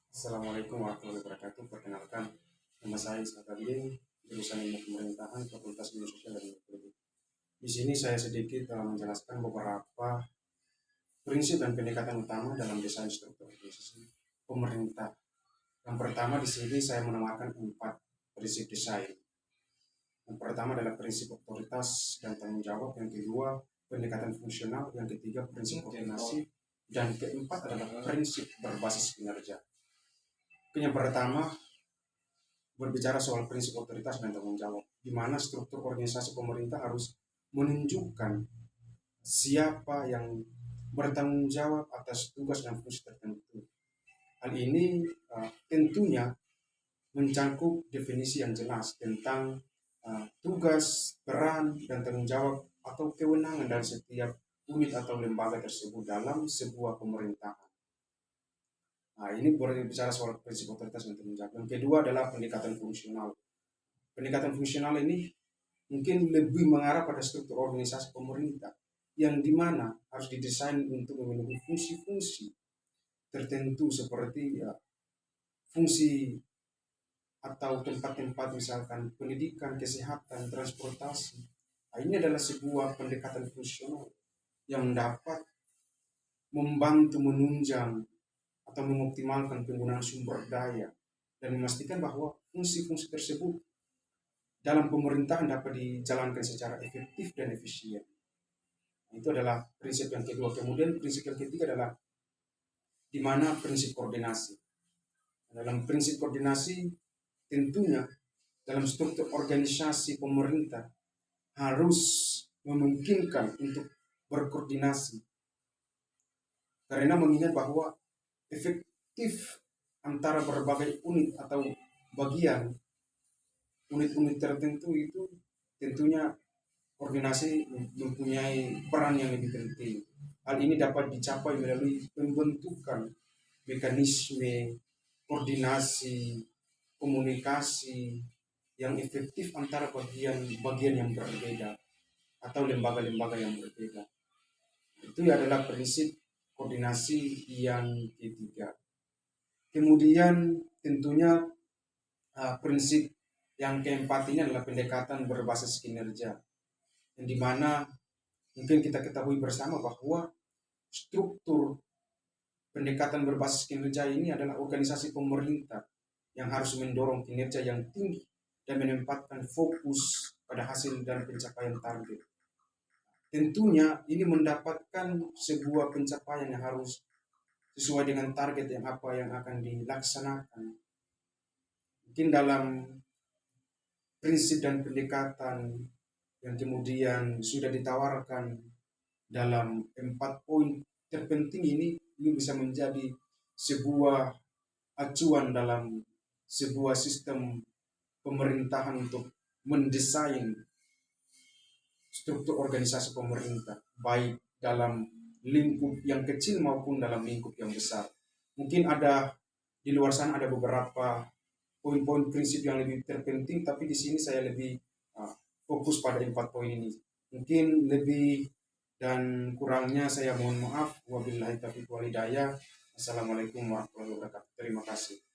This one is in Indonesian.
Assalamualaikum warahmatullahi wabarakatuh. Perkenalkan, nama saya Ismail Kambing, jurusan Ilmu Pemerintahan, Fakultas Ilmu Sosial dan Teknologi. Di sini saya sedikit menjelaskan beberapa prinsip dan pendekatan utama dalam desain struktur organisasi pemerintah. Yang pertama di sini saya menamakan 4 prinsip desain. Yang pertama adalah prinsip otoritas dan tanggung jawab, yang kedua pendekatan fungsional, yang ketiga prinsip koordinasi, dan keempat adalah prinsip berbasis kinerja. Yang pertama berbicara soal prinsip otoritas dan tanggung jawab, di mana struktur organisasi pemerintah harus menunjukkan siapa yang bertanggung jawab atas tugas dan fungsi tertentu. Hal ini tentunya mencangkup definisi yang jelas tentang tugas, peran, dan tanggung jawab atau kewenangan dari setiap unit atau lembaga tersebut dalam sebuah pemerintahan. Nah, ini berbicara soal prinsip otoritas dan tanggung jawab. Yang kedua adalah pendekatan fungsional. Pendekatan fungsional ini mungkin lebih mengarah pada struktur organisasi pemerintah yang dimana harus didesain untuk memenuhi fungsi-fungsi tertentu seperti fungsi atau tempat-tempat misalkan pendidikan, kesehatan, transportasi. Nah, ini adalah sebuah pendekatan fungsional yang dapat membantu menunjang atau mengoptimalkan penggunaan sumber daya dan memastikan bahwa fungsi-fungsi tersebut dalam pemerintahan dapat dijalankan secara efektif dan efisien. Itu adalah prinsip yang kedua. Kemudian prinsip yang ketiga adalah di mana prinsip koordinasi. Dalam prinsip koordinasi tentunya dalam struktur organisasi pemerintah harus memungkinkan untuk berkoordinasi. Karena mengingat bahwa efektif antara berbagai unit atau bagian unit-unit tertentu itu tentunya koordinasi mempunyai peran yang lebih penting. Hal ini dapat dicapai melalui pembentukan mekanisme koordinasi, komunikasi yang efektif antara bagian-bagian yang berbeda atau lembaga-lembaga yang berbeda. Itu adalah prinsip koordinasi yang ketiga. Kemudian tentunya prinsip yang keempat ini adalah pendekatan berbasis kinerja, yang dimana mungkin kita ketahui bersama bahwa struktur pendekatan berbasis kinerja ini adalah organisasi pemerintah yang harus mendorong kinerja yang tinggi dan menempatkan fokus pada hasil dan pencapaian target. Tentunya ini mendapatkan sebuah pencapaian yang harus sesuai dengan target yang akan dilaksanakan. Mungkin dalam prinsip dan pendekatan yang kemudian sudah ditawarkan dalam 4 poin terpenting ini bisa menjadi sebuah acuan dalam sebuah sistem pemerintahan untuk mendesain struktur organisasi pemerintah, baik dalam lingkup yang kecil maupun dalam lingkup yang besar. Mungkin ada di luar sana ada beberapa poin-poin prinsip yang lebih terpenting, tapi di sini saya lebih fokus pada 4 poin ini. Mungkin lebih dan kurangnya saya mohon maaf. Wabillahi taufiq wal hidayah. Assalamualaikum warahmatullahi wabarakatuh. Terima kasih.